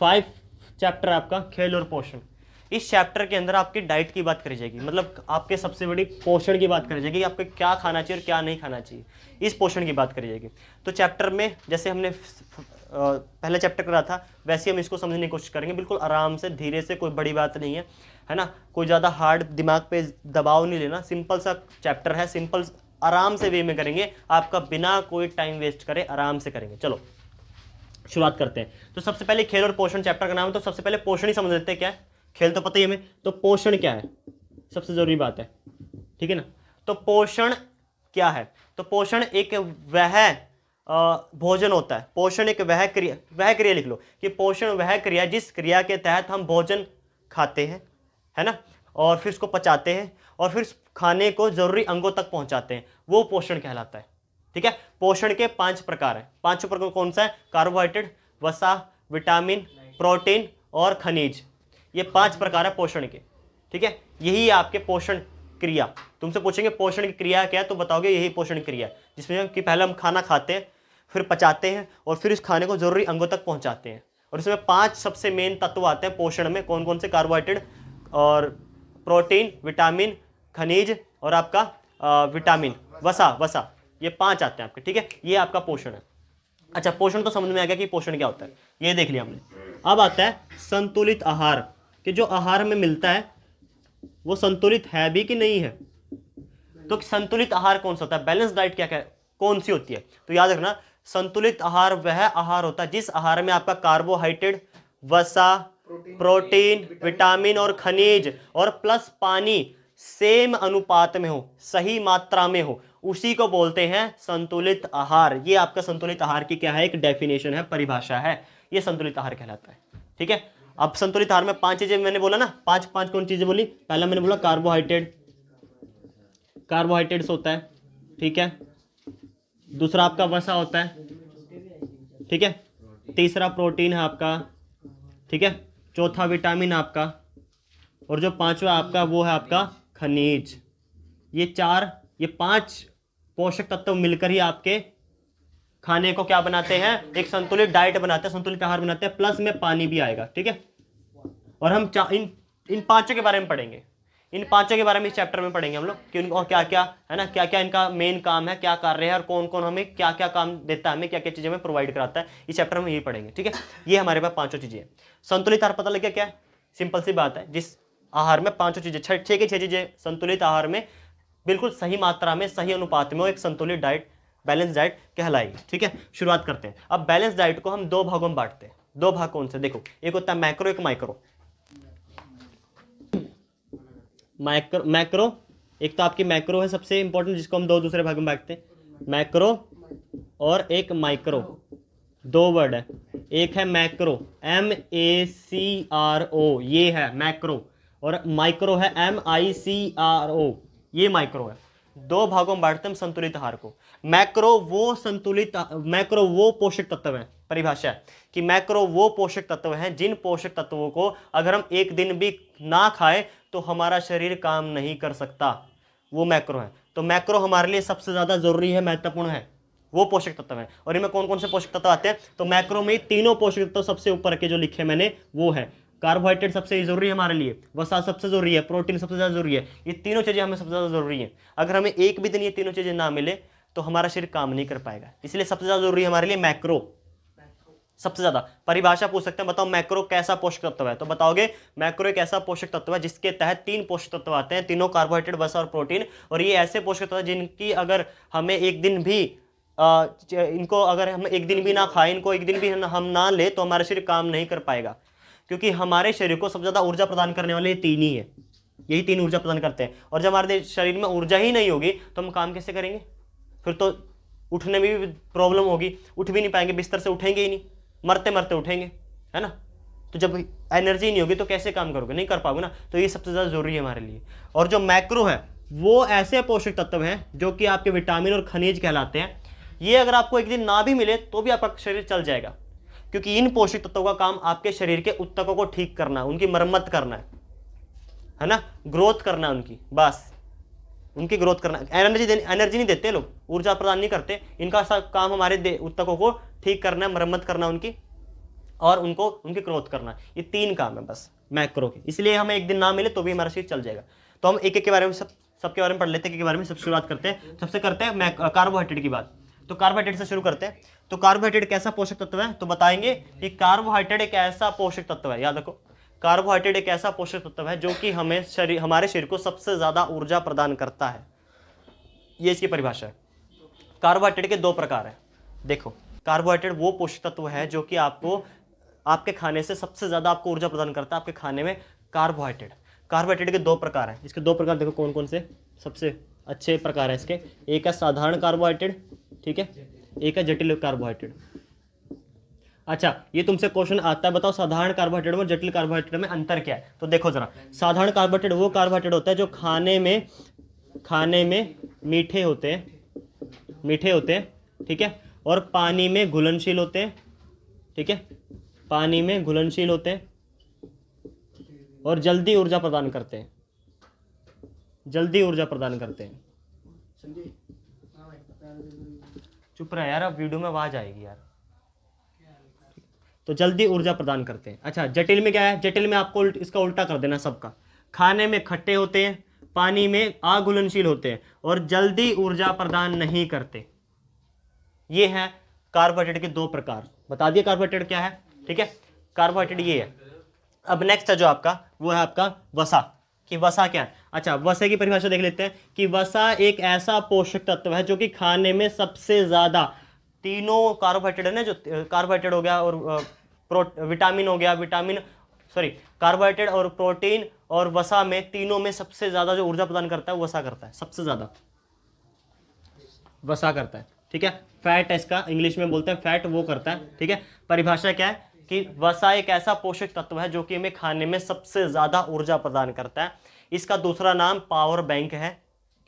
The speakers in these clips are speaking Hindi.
5 चैप्टर आपका खेल और पोषण। इस चैप्टर के अंदर आपकी डाइट की बात करी जाएगी, मतलब आपके सबसे बड़ी पोषण की बात करी जाएगी, आपको क्या खाना चाहिए और क्या नहीं खाना चाहिए, इस पोषण की बात करी जाएगी। तो चैप्टर में जैसे हमने पहले चैप्टर करा था वैसे हम इसको समझने की कोशिश करेंगे, बिल्कुल आराम से धीरे से, कोई बड़ी बात नहीं है ना, कोई ज़्यादा हार्ड दिमाग पे दबाव नहीं लेना, सिंपल सा चैप्टर है, सिंपल आराम से वे में करेंगे, आपका बिना कोई टाइम वेस्ट करे आराम से करेंगे। चलो शुरुआत करते हैं। तो सबसे पहले खेल और पोषण चैप्टर का नाम है, तो सबसे पहले पोषण ही समझ लेते हैं क्या है। खेल तो पता ही हमें, तो पोषण क्या है सबसे जरूरी बात है, ठीक है ना। तो पोषण क्या है, तो पोषण एक वह भोजन होता है, पोषण एक वह क्रिया लिख लो कि पोषण वह क्रिया जिस क्रिया के तहत हम भोजन खाते हैं, है ना, और फिर उसको पचाते हैं और फिर खाने को जरूरी अंगों तक पहुंचाते हैं, वो पोषण कहलाता है, ठीक है। पोषण के 5 प्रकार हैं, 5 प्रकार कौन सा है, कार्बोहाइड्रेट, वसा, विटामिन, प्रोटीन और खनिज, ये 5 प्रकार है पोषण के, ठीक है। यही आपके पोषण क्रिया, तुमसे पूछेंगे पोषण की क्रिया क्या है तो बताओगे यही पोषण क्रिया है, जिसमें कि पहले हम खाना खाते हैं, फिर पचाते हैं और फिर इस खाने को जरूरी अंगों तक पहुंचाते हैं, और इसमें 5 सबसे मेन तत्व आते हैं पोषण में, कौन कौन से, कार्बोहाइड्रेट और प्रोटीन, विटामिन, खनिज और आपका विटामिन, वसा, ये 5 आते हैं आपके, ठीक है। ये आपका पोषण है। अच्छा, पोषण तो समझ में आ गया कि पोषण क्या होता है, ये देख लिया हमने। अब आता है संतुलित आहार, कि जो आहार हमें मिलता है वो संतुलित है भी कि नहीं है। तो संतुलित आहार कौन सा होता है, बैलेंस डाइट क्या क्या कौन सी होती है, तो याद रखना संतुलित आहार वह आहार होता है जिस आहार में आपका कार्बोहाइड्रेट, वसा, प्रोटीन, विटामिन और खनिज और प्लस पानी सेम अनुपात में हो, सही मात्रा में हो, उसी को बोलते हैं संतुलित आहार। ये आपका संतुलित आहार की क्या है, एक डेफिनेशन है, परिभाषा है, ये संतुलित आहार कहलाता है, ठीक है। अब संतुलित आहार में 5 चीजें मैंने बोला ना, 5 कौन चीजें बोली, पहला मैंने बोला कार्बोहाइड्रेट्स होता है, ठीक है। दूसरा आपका वसा होता है, ठीक है। तीसरा प्रोटीन है आपका, ठीक है। चौथा विटामिन आपका, और जो 5वां आपका वो है आपका खनिज। ये 5 पोषक तत्व मिलकर ही आपके खाने को क्या बनाते हैं, एक संतुलित डाइट बनाते हैं, संतुलित आहार बनाते हैं, प्लस में पानी भी आएगा, ठीक है। और हम इन 5 के बारे में पढ़ेंगे, इन 5 के बारे में इस चैप्टर में पढ़ेंगे हम लोग कि उनको क्या क्या है ना, क्या क्या इनका मेन काम है, क्या कार्य है और कौन कौन हमें क्या क्या काम देता है, हमें क्या क्या चीजें हमें प्रोवाइड कराता है, इस चैप्टर में यही पढ़ेंगे, ठीक है। ये हमारे पास 5 चीजें हैं। संतुलित आहार पता लग गया क्या है, सिंपल सी बात है, जिस आहार में 5 चीजें, 6 की 6 चीजें संतुलित आहार में बिल्कुल सही मात्रा में, सही अनुपात में एक संतुलित डाइट, बैलेंस डाइट कहलाएगी, ठीक है। शुरुआत करते हैं। अब बैलेंस डाइट को हम 2 भागों में बांटते हैं। 2 भाग कौन से, देखो, एक होता है मैक्रो, एक माइक्रो। मैक्रो एक तो आपकी मैक्रो है सबसे इंपॉर्टेंट, जिसको हम 2 दूसरे भाग में बांटते हैं, मैक्रो और एक माइक्रो, 2 वर्ड है, एक है मैक्रो MACRO, ये है मैक्रो, और माइक्रो है MICRO, ये माइक्रो है। 2 भागों में बांटते हैं संतुलित आहार को। मैक्रो वो पोषक तत्व है, परिभाषा है कि मैक्रो वो पोषक तत्व हैं जिन पोषक तत्वों को अगर हम एक दिन भी ना खाएं तो हमारा शरीर काम नहीं कर सकता, वो मैक्रो है। तो मैक्रो हमारे लिए सबसे ज्यादा जरूरी है, महत्वपूर्ण है, वो पोषक तत्व है। और इनमें कौन कौन से पोषक तत्व आते हैं, तो मैक्रो में तीनों पोषक तत्व सबसे ऊपर के जो लिखे मैंने वो है, कार्बोहाइड्रेट सबसे जरूरी है हमारे लिए, वसा सबसे जरूरी है, प्रोटीन सबसे ज्यादा जरूरी है, ये तीनों चीजें हमें सबसे ज्यादा जरूरी है। अगर हमें एक भी दिन ये तीनों चीजें ना मिले तो हमारा शरीर काम नहीं कर पाएगा, इसलिए सबसे ज्यादा जरूरी है हमारे लिए मैक्रो, सबसे ज्यादा। परिभाषा पूछ सकते हैं, बताओ मैक्रो कैसा पोषक तत्व है, तो बताओगे मैक्रो एक ऐसा पोषक तत्व है जिसके तहत 3 पोषक तत्व आते हैं, तीनों कार्बोहाइड्रेट, वसा और प्रोटीन, और ये ऐसे पोषक तत्व जिनकी अगर हमें एक दिन भी इनको अगर हम एक दिन भी ना खाएं, इनको एक दिन भी हम ना ले तो हमारा शरीर काम नहीं कर पाएगा, क्योंकि हमारे शरीर को सबसे ज्यादा ऊर्जा प्रदान करने वाले 3 ही है, यही 3 ऊर्जा प्रदान करते हैं। और जब हमारे शरीर में ऊर्जा ही नहीं होगी तो हम काम कैसे करेंगे, फिर तो उठने में भी प्रॉब्लम होगी, उठ भी नहीं पाएंगे, बिस्तर से उठेंगे ही नहीं, मरते मरते उठेंगे, है ना। तो जब एनर्जी नहीं होगी तो कैसे काम करोगे, नहीं कर पाओगे ना, तो ये सबसे ज़्यादा जरूरी है हमारे लिए। और जो मैक्रो है वो ऐसे पोषक तत्व हैं जो कि आपके विटामिन और खनिज कहलाते हैं, ये अगर आपको एक दिन ना भी मिले तो भी आपका शरीर चल जाएगा, क्योंकि इन पोषक तत्वों का काम आपके शरीर के ऊतकों को ठीक करना, उनकी मरम्मत करना है ना, ग्रोथ करना उनकी, बस उनकी ग्रोथ करना। एनर्जी नहीं देते लोग, ऊर्जा प्रदान नहीं करते, इनका सब काम हमारे ऊतकों को ठीक करना है, मरम्मत करना उनकी, और उनको उनकी ग्रोथ करना। ये 3 काम है बस मैक्रो के, इसलिए हमें एक दिन ना मिले तो भी हमारा चीज चल जाएगा। तो हम एक एक के बारे में सबके बारे में पढ़ लेते हैं, के बारे में सबसे शुरुआत करते हैं। सबसे करते हैं कार्बोहाइड्रेट की बात। तो कार्बोहाइड्रेट से शुरू करते हैं। तो कार्बोहाइड्रेट कैसा पोषक तत्व है, तो बताएंगे कि कार्बोहाइड्रेट एक ऐसा पोषक तत्व है, याद रखो, कार्बोहाइड्रेट एक ऐसा पोषक तत्व है जो कि हमारे शरीर को सबसे ज्यादा ऊर्जा प्रदान करता है। ये इसकी परिभाषा है। कार्बोहाइड्रेट के 2 प्रकार है। देखो, कार्बोहाइड्रेट वो पोषक तत्व है जो कि आपको आपके खाने से सबसे ज्यादा आपको ऊर्जा प्रदान करता है। आपके खाने में कार्बोहाइड्रेट के 2 प्रकार हैं। इसके 2 प्रकार देखो कौन कौन से सबसे अच्छे प्रकार है इसके। एक है साधारण कार्बोहाइड्रेट, ठीक है, एक है जटिल कार्बोहाइड्रेट। अच्छा, ये तुमसे क्वेश्चन आता है, बताओ साधारण कार्बोहाइड्रेट में जटिल कार्बोहाइड्रेट में अंतर क्या है। तो देखो जरा, साधारण कार्बोहाइड्रेट वो कार्बोहाइड्रेट होता है जो खाने में मीठे होते हैं, ठीक है, और पानी में घुलनशील होते हैं, ठीक है, पानी में घुलनशील होते हैं और जल्दी ऊर्जा प्रदान करते हैं, चुप रहा यार, अब वीडियो में आवाज आएगी यार। तो जल्दी ऊर्जा प्रदान करते हैं। अच्छा, जटिल में क्या है, जटिल में आपको इसका उल्टा कर देना सबका। खाने में खट्टे होते हैं, पानी में अघुलनशील होते हैं और जल्दी ऊर्जा प्रदान नहीं करते। ये है कार्बोहाइड्रेट के 2 प्रकार। बता दिए कार्बोहाइड्रेट क्या है, ठीक है, कार्बोहाइड्रेट ये है। अब नेक्स्ट है जो आपका, वो है आपका वसा। कि वसा क्या है। अच्छा, वसा की परिभाषा देख लेते हैं कि वसा एक ऐसा पोषक तत्व है जो कि खाने में सबसे ज्यादा, तीनों कार्बोहाइड्रेट है ना, जो कार्बोहाइड्रेट हो गया और विटामिन हो गया, कार्बोहाइड्रेट और प्रोटीन और वसा में, तीनों में सबसे ज्यादा जो ऊर्जा प्रदान करता है वो वसा करता है, सबसे ज्यादा वसा करता है, ठीक है। फैट है इसका, इंग्लिश में बोलते हैं फैट, वो करता है, ठीक है। परिभाषा क्या है कि वसा एक ऐसा पोषक तत्व है जो कि हमें खाने में सबसे ज्यादा ऊर्जा प्रदान करता है। इसका दूसरा नाम पावर बैंक है,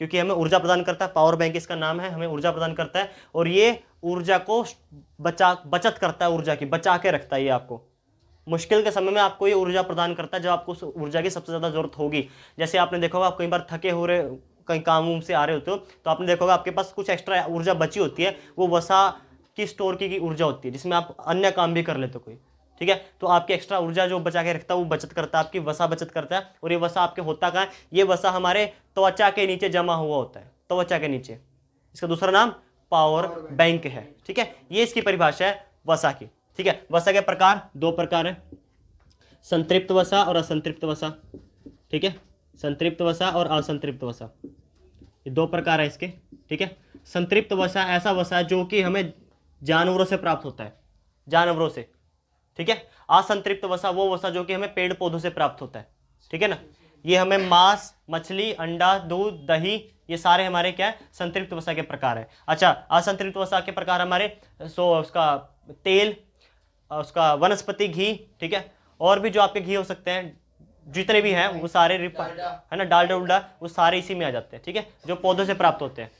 क्योंकि हमें ऊर्जा प्रदान करता है। पावर बैंक इसका नाम है, हमें ऊर्जा प्रदान करता है और ये ऊर्जा को बचत करता है, ऊर्जा की बचा के रखता है। ये आपको मुश्किल के समय में आपको ये ऊर्जा प्रदान करता है, जब आपको उस ऊर्जा की सबसे ज्यादा जरूरत होगी। जैसे आपने देखा होगा, आप कई बार थके हो रहे, कहीं काम उम से आ रहे होते हो, तो आपने देखा होगा आपके पास कुछ एक्स्ट्रा ऊर्जा बची होती है, वो वसा की स्टोर की ऊर्जा होती है, जिसमें आप अन्य काम भी कर लेते हो कोई, ठीक है। तो आपकी एक्स्ट्रा ऊर्जा जो बचा के रखता है वो बचत करता है, आपकी वसा बचत करता है। और ये वसा आपके होता कहाँ है, ये वसा हमारे त्वचा के नीचे जमा हुआ होता है, त्वचा के नीचे। इसका दूसरा नाम पावर बैंक है, ठीक है। ये इसकी परिभाषा है वसा की, ठीक है। वसा के प्रकार 2 प्रकार है, संतृप्त वसा और असंतृप्त वसा, ठीक है। संतृप्त वसा और असंतृप्त वसा, ये 2 प्रकार है इसके, ठीक है। संतृप्त वसा ऐसा वसा है जो कि हमें जानवरों से प्राप्त होता है, जानवरों से, ठीक है। असंतृप्त वसा वो वसा जो कि हमें पेड़ पौधों से प्राप्त होता है, ठीक है ना। ये हमें मांस, मछली, अंडा, दूध, दही, ये सारे हमारे क्या है, संतृप्त वसा के प्रकार है। अच्छा, असंतृप्त वसा के प्रकार हमारे उसका तेल, उसका वनस्पति घी, ठीक है, और भी जो आपके घी हो सकते हैं, जितने भी हैं वो सारे है ना, डालडा उल्डा, वो सारे इसी में आ जाते हैं, ठीक है, जो पौधों से प्राप्त होते हैं,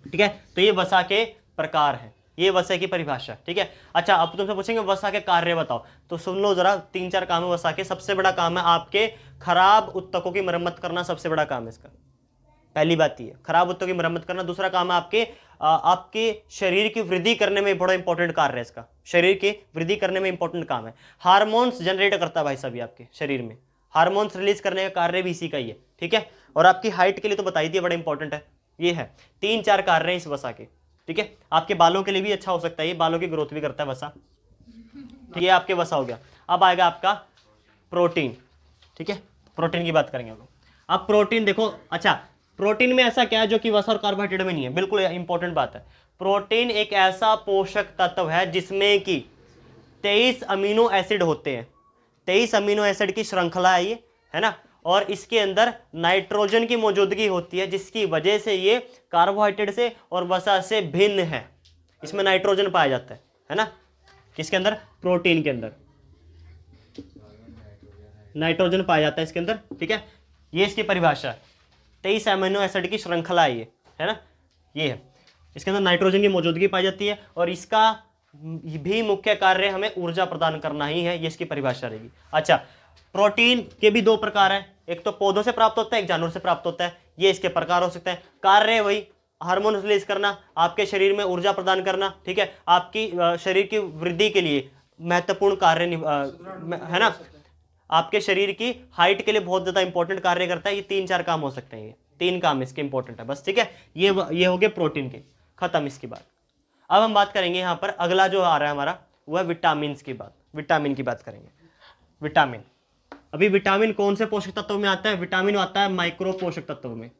ठीक है। तो ये वसा के प्रकार है, ये वसा की परिभाषा, ठीक है। अच्छा, अब तुमसे पूछेंगे वसा के कार्य बताओ, तो सुन लो जरा, 3-4 काम है वसा के। सबसे बड़ा काम है आपके खराब उत्तकों की मरम्मत करना, सबसे बड़ा काम है इसका। पहली बात ये, खराब उत्तकों की मरम्मत करना। दूसरा काम है आपके शरीर की वृद्धि करने में बड़ा इंपॉर्टेंट कार्य है इसका, शरीर की वृद्धि करने में इंपॉर्टेंट काम है। हार्मोन्स जनरेट करता है भाई साहब आपके शरीर में, हार्मोन्स रिलीज करने का कार्य भी इसी का ही है, ठीक है। और आपकी हाइट के लिए तो बताई दिया, बड़ा इंपॉर्टेंट है। ये है 3-4 कार्य है इस वसा के, ठीक है। आपके बालों के लिए भी अच्छा हो सकता है, ये बालों की ग्रोथ भी करता है वसा। ये आपके वसा हो गया। अब आएगा आपका प्रोटीन, ठीक है। प्रोटीन की बात करेंगे हम लोग। अब प्रोटीन देखो, अच्छा, प्रोटीन में ऐसा क्या है जो कि वसा और कार्बोहाइड्रेट में नहीं है, बिल्कुल इंपॉर्टेंट बात है। प्रोटीन एक ऐसा पोषक तत्व है जिसमें कि 23 अमीनो एसिड होते हैं, 23 अमीनो एसिड की श्रृंखला है ये, है ना। और इसके अंदर नाइट्रोजन की मौजूदगी होती है, जिसकी वजह से ये कार्बोहाइड्रेट से और वसा से भिन्न है। इसमें नाइट्रोजन पाया जाता है ना। किसके अंदर, प्रोटीन के अंदर नाइट्रोजन पाया जाता है इसके अंदर, ठीक है। ये इसकी परिभाषा है, 23 अमीनो एसिड की श्रृंखला है ना, ये है। इसके अंदर नाइट्रोजन की मौजूदगी पाई जाती है और इसका भी मुख्य कार्य हमें ऊर्जा प्रदान करना ही है, ये इसकी परिभाषा रहेगी। अच्छा, प्रोटीन के भी 2 प्रकार हैं, एक तो पौधों से प्राप्त होता है, एक जानवर से प्राप्त होता है। ये इसके प्रकार हो सकते हैं। कार्य वही, हार्मोन रिलीज करना, आपके शरीर में ऊर्जा प्रदान करना, ठीक है, आपकी शरीर की वृद्धि के लिए महत्वपूर्ण कार्य है ना, आपके शरीर की हाइट के लिए बहुत ज़्यादा इंपॉर्टेंट कार्य करता है। ये 3-4 काम हो सकते हैं, ये 3 काम इसके इंपॉर्टेंट है बस, ठीक है। ये हो गए प्रोटीन के, खत्म इसकी बात। अब हम बात करेंगे यहाँ पर, अगला जो आ रहा है हमारा वो है विटामिन की बात। विटामिन की बात करेंगे। विटामिन, अभी विटामिन कौन से पोषक तत्वों में आता है? विटामिन आता है माइक्रो पोषक तत्वों में।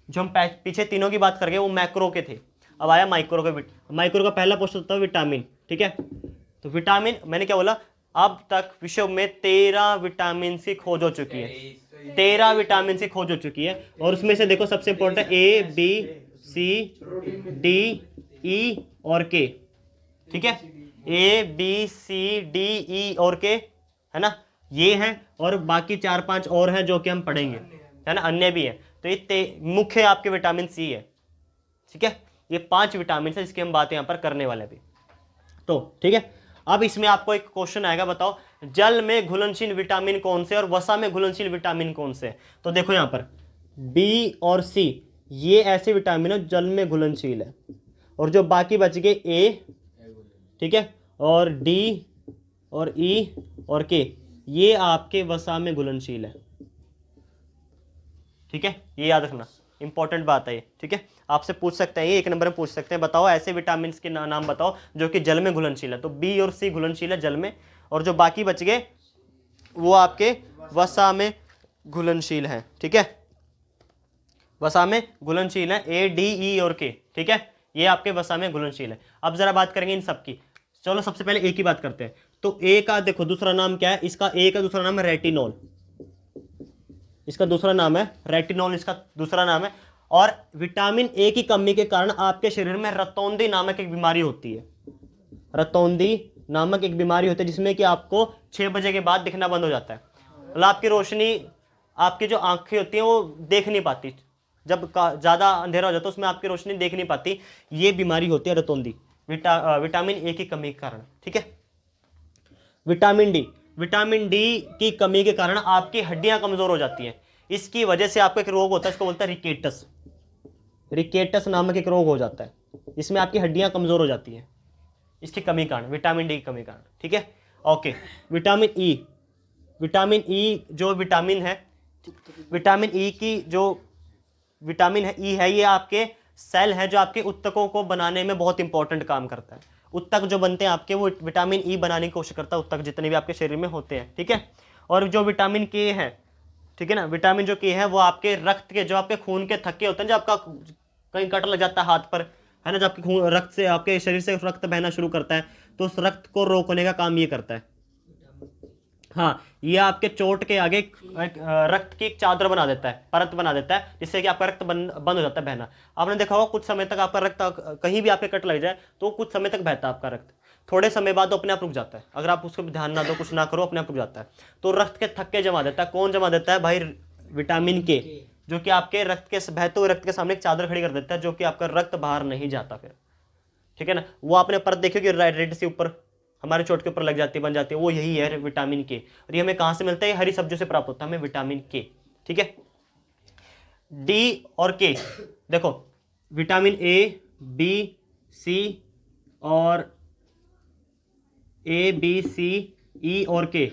जो हम पीछे तीनों की बात कर गए वो मैक्रो के थे, अब आया माइक्रो के। माइक्रो का पहला पोषक तत्व विटामिन, ठीक है। तो विटामिन, मैंने क्या बोला, अब तक विश्व में 13 विटामिन की खोज हो चुकी है। 13 विटामिन की खोज हो चुकी है, और उसमें से देखो सबसे इंपॉर्टेंट है ए, बी, सी, डी, ई और के, ठीक है। ए, बी, सी, डी, ई और के, है ना, ये हैं, और बाकी 4-5 और हैं जो कि हम पढ़ेंगे, है ना, अन्य भी है। तो ये मुख्य आपके विटामिन सी है, ठीक है। ये 5 विटामिन है जिसकी हम बात यहाँ पर करने वाले अभी, तो ठीक है। अब इसमें आपको एक क्वेश्चन आएगा, बताओ जल में घुलनशील विटामिन कौन से और वसा में घुलनशील विटामिन कौन से? तो देखो यहाँ पर बी और सी ये ऐसे विटामिन है जल में घुलनशील है, और जो बाकी बच गए ए, ठीक है, और डी और ई और के, ये आपके वसा में घुलनशील है, ठीक है। ये याद रखना, इंपॉर्टेंट बात है ये, ठीक है। आपसे पूछ सकते हैं, ये 1 नंबर में पूछ सकते हैं, बताओ ऐसे विटामिन के नाम बताओ जो कि जल में घुलनशील है। तो बी और सी घुलनशील है जल में, और जो बाकी बच गए वो आपके वसा में घुलनशील है, ठीक है। वसा में घुलनशील है ए, डी, ई और के, ठीक है, ये आपके वसा में घुलनशील है। अब जरा बात करेंगे इन सब की। चलो सबसे पहले ए की बात करते हैं। तो ए का देखो दूसरा नाम क्या है इसका? ए का दूसरा नाम है रेटिनॉल, इसका दूसरा नाम है रेटिनॉल, इसका दूसरा नाम है। और विटामिन ए की कमी के कारण आपके शरीर में रतौंधी नामक एक बीमारी होती है। रतौंधी नामक एक बीमारी होती है जिसमें कि आपको 6 बजे के बाद दिखना बंद हो जाता है, मतलब आपकी रोशनी, आपकी जो आंखें होती हैं वो देख नहीं पाती, जब ज़्यादा अंधेरा हो जाता है उसमें आपकी रोशनी देख नहीं पाती। ये बीमारी होती है रतौंधी, विटामिन ए की कमी के कारण, ठीक है। विटामिन डी, विटामिन डी की कमी के कारण आपकी हड्डियां कमजोर हो जाती हैं। इसकी वजह से आपको एक रोग होता है, इसको बोलता है रिकेटस। रिकेटस नामक एक रोग हो जाता है, इसमें आपकी हड्डियां कमजोर हो जाती हैं इसकी कमी कारण, विटामिन डी की कमी कारण, ठीक है। Okay, vitamin E, vitamin E जो विटामिन है, विटामिन ई की जो विटामिन है ई है, ये आपके सेल है जो आपके उत्तकों को बनाने में बहुत इंपॉर्टेंट काम करता है। उत्तक जो बनते हैं आपके वो विटामिन ई बनाने की कोशिश करता है, उत्तक जितने भी आपके शरीर में होते हैं, ठीक है। और जो विटामिन के है, ठीक है ना, विटामिन जो के है वो आपके रक्त के, जो आपके खून के थक्के होते हैं, जो आपका कहीं कट लग जाता है हाथ पर, है ना, जब आपके खून रक्त से आपके शरीर से रक्त बहना शुरू करता है तो उस रक्त को रोकने का काम ये करता है। हाँ, ये आपके चोट के आगे रक्त की एक चादर बना देता है, परत बना देता है, जिससे कि आपका रक्त बंद हो जाता है बहना। आपने देखा होगा कुछ समय तक आपका रक्त कहीं भी आपके कट लग जाए तो कुछ समय तक बहता है आपका रक्त, थोड़े समय बाद अपने आप रुक जाता है, अगर आप उसको ध्यान ना दो, कुछ ना करो, अपने आप रुक जाता है। तो रक्त के थक्के जमा देता है, कौन जमा देता है भाई? विटामिन के, जो कि आपके रक्त के बहते हुए रक्त के सामने एक चादर खड़ी कर देता है, जो कि आपका रक्त बाहर नहीं जाता फिर, ठीक है ना। वो आपने परत देखी कि रेड से ऊपर हमारे चोट के ऊपर लग जाती है, बन जाती है, वो यही है विटामिन के। और ये हमें कहाँ से मिलता है? हरी सब्जियों से प्राप्त होता है हमें विटामिन के, ठीक है। डी और के, देखो विटामिन ए, बी, सी और ए, बी, सी, ई और के,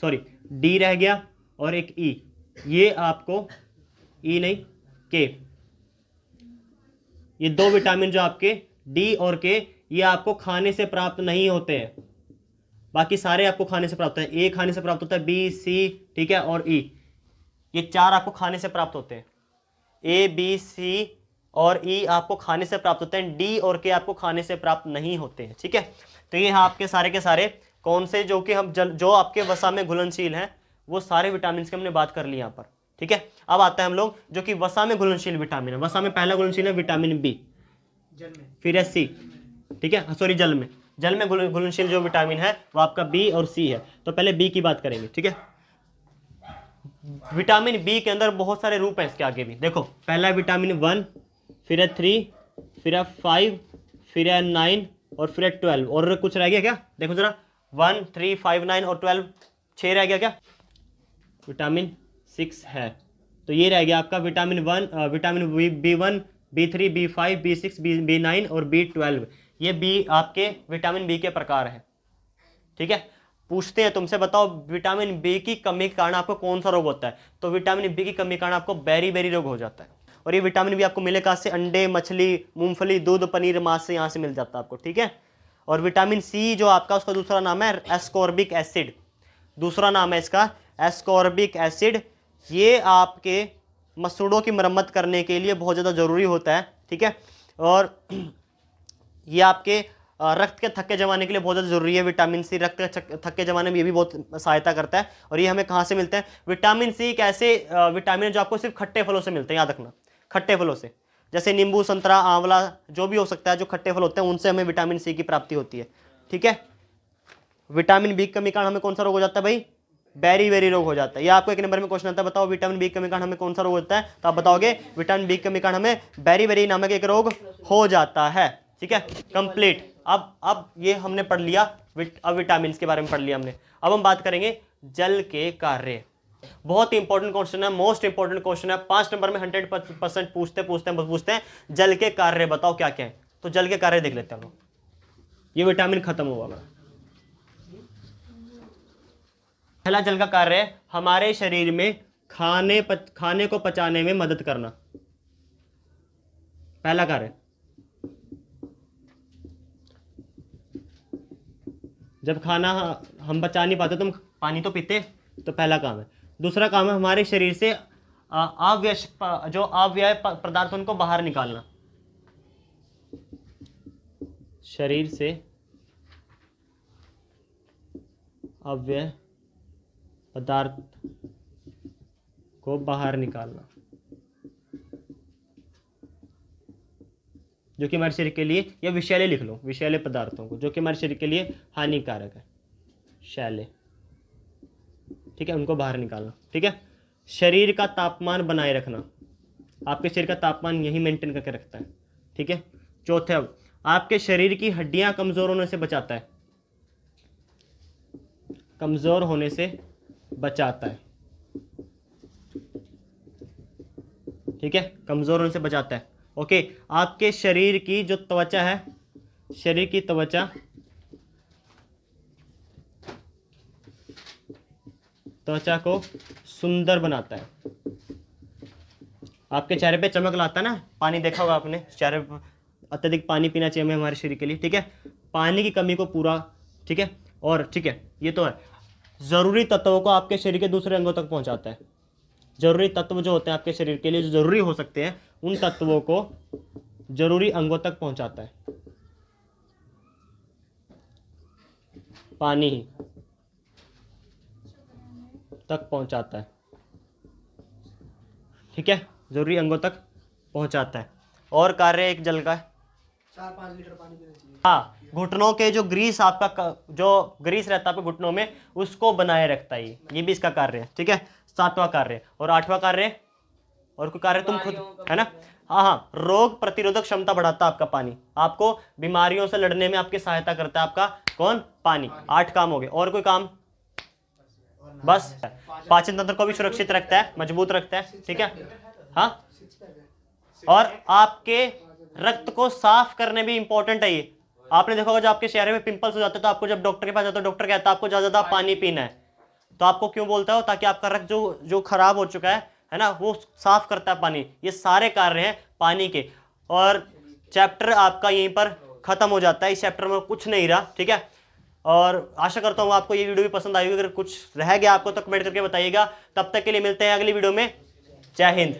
सॉरी डी रह गया और एक ई, ये आपको ई नहीं के, ये 2 विटामिन जो आपके डी और के, ये आपको खाने से प्राप्त नहीं होते हैं, बाकी सारे आपको खाने से प्राप्त होते हैं। ए खाने से प्राप्त होता है, बी, सी, ठीक है, और ई, ये 4 आपको खाने से प्राप्त होते हैं। ए, बी, सी और ई आपको खाने से प्राप्त होते हैं, डी और के आपको खाने से प्राप्त नहीं होते हैं, ठीक है। तो ये आपके सारे के सारे कौन से, जो कि हम जो आपके वसा में घुलनशील हैं, वो सारे विटामिन की हमने बात कर ली यहाँ पर, ठीक है। अब आता है हम लोग जो कि वसा में घुलनशील विटामिन है। वसा में पहला घुलनशील है विटामिन बी, फिर है सी, ठीक है, सॉरी जल में घुलनशील जो विटामिन है वो आपका बी और सी है। तो पहले बी की बात करेंगे, ठीक है। विटामिन बी के अंदर बहुत सारे रूप हैं, इसके आगे भी देखो, पहला है विटामिन 1, फिर है 3, फिर है 5, फिर है 9 और फिर है 12, और कुछ रह गया क्या? देखो जरा, 1, 3, 5, 9 और 12, 6 रह गया क्या? विटामिन 6 है, तो ये रह गया आपका vitamin B1, B3, B5, B6, B9 और B12। ये बी आपके विटामिन बी के प्रकार हैं, ठीक है। पूछते हैं तुमसे, बताओ विटामिन बी की कमी के कारण आपको कौन सा रोग होता है, तो विटामिन बी की कमी के कारण आपको बेरी रोग हो जाता है। और ये विटामिन बी आपको मिले कहाँ से, अंडे, मछली, मूंगफली, दूध, पनीर, मांस से यहाँ से मिल जाता है आपको, ठीक है। और विटामिन सी जो आपका, उसका दूसरा नाम है एस्कॉर्बिक एसिड, दूसरा नाम है इसका एस्कॉर्बिक एसिड। ये आपके मसूड़ों की मरम्मत करने के लिए बहुत ज़्यादा ज़रूरी होता है, ठीक है। और ये आपके रक्त के थक्के जमाने के लिए बहुत ज़्यादा जरूरी है। विटामिन सी रक्त के थक्के जमाने में ये भी बहुत सहायता करता है। और ये हमें कहाँ से मिलते हैं, विटामिन सी एक ऐसे विटामिन है जो आपको सिर्फ खट्टे फलों से मिलते हैं, याद रखना, खट्टे फलों से, जैसे नींबू, संतरा, आंवला, जो भी हो सकता है, जो खट्टे फल होते हैं उनसे हमें विटामिन सी की प्राप्ति होती है, ठीक है। विटामिन बी की कमी कारण हमें कौन सा रोग हो जाता है भाई, बेरी रोग हो जाता है। ये आपको एक नंबर में क्वेश्चन आता है, बताओ विटामिन बी की कमी कारण हमें कौन सा रोग होता है, तो आप बताओगे विटामिन बी की कमी कारण हमें बेरी नामक एक रोग हो जाता है, ठीक है। कंप्लीट। अब ये हमने पढ़ लिया, अब विटामिन के बारे में पढ़ लिया हमने। अब हम बात करेंगे जल के कार्य। बहुत ही इंपॉर्टेंट क्वेश्चन है, मोस्ट इंपॉर्टेंट क्वेश्चन है, 5 नंबर में 100% पूछते हैं जल के कार्य बताओ क्या क्या है। तो जल के कार्य देख लेते हैं हम लोग, ये विटामिन खत्म हुआ। पहला जल का कार्य है हमारे शरीर में खाने को पचाने में मदद करना, पहला कार्य। जब खाना हम पचा नहीं पाते तो हम पानी तो पीते, तो पहला काम है। दूसरा काम है हमारे शरीर से अव्यय पदार्थ उनको बाहर निकालना, शरीर से अव्यय पदार्थ को बाहर निकालना, जो कि हमारे शरीर के लिए, या विषैले लिख लो, विषैले पदार्थों को जो कि हमारे शरीर के लिए हानिकारक है, शैले, ठीक है, उनको बाहर निकालना, ठीक है। शरीर का तापमान बनाए रखना, आपके शरीर का तापमान यही मेंटेन करके रखता है, ठीक है। चौथा, आपके शरीर की हड्डियां कमजोर होने से बचाता है, कमजोर होने से बचाता है, ठीक है, कमजोर होने से बचाता है। ओके, आपके शरीर की जो त्वचा है, शरीर की त्वचा को सुंदर बनाता है, आपके चेहरे पे चमक लाता है ना, पानी देखा होगा आपने, चेहरे पे अत्यधिक पानी पीना चाहिए हमें हमारे शरीर के लिए, ठीक है, पानी की कमी को पूरा, ठीक है। और ठीक है, ये तो है, जरूरी तत्वों को आपके शरीर के दूसरे अंगों तक पहुंचाता है। जरूरी तत्व जो होते हैं आपके शरीर के लिए, जो जरूरी हो सकते हैं, उन तत्वों को जरूरी अंगों तक पहुंचाता है पानी ही तक पहुंचाता है, ठीक है, जरूरी अंगों तक पहुंचाता है। और कार्य एक जल का है, 4-5 लीटर पानी पीना चाहिए। हाँ, घुटनों के जो ग्रीस आपका, जो ग्रीस रहता है आपके घुटनों में, उसको बनाए रखता है, ये भी इसका कार्य है, ठीक है, 7वां कार्य। और 8वां कार्य, और कोई कार्य तुम खुद, है ना, हाँ, रोग प्रतिरोधक क्षमता बढ़ाता है आपका पानी, आपको बीमारियों से लड़ने में आपकी सहायता करता है, आपका कौन, पानी। 8 काम हो गए, और कोई काम, बस। पाचन तंत्र को भी सुरक्षित रखता है, मजबूत रखता है, ठीक है, हाँ। और आपके रक्त को साफ करने भी इंपॉर्टेंट है ये। आपने देखा होगा जब आपके चेहरे में पिंपल्स हो जाते हैं तो आपको जब डॉक्टर के पास जाते हो, डॉक्टर कहता है आपको ज्यादा पानी पीना है, तो आपको क्यों बोलता है, ताकि आपका रक्त जो खराब हो चुका है ना, वो साफ करता है पानी। ये सारे कार्य हैं पानी के। और चैप्टर आपका यहीं पर खत्म हो जाता है, इस चैप्टर में कुछ नहीं रहा, ठीक है। और आशा करता हूँ आपको ये वीडियो भी पसंद आई होगी। अगर कुछ रह गया आपको तो कमेंट करके बताइएगा। तब तक के लिए मिलते हैं अगली वीडियो में। जय हिंद।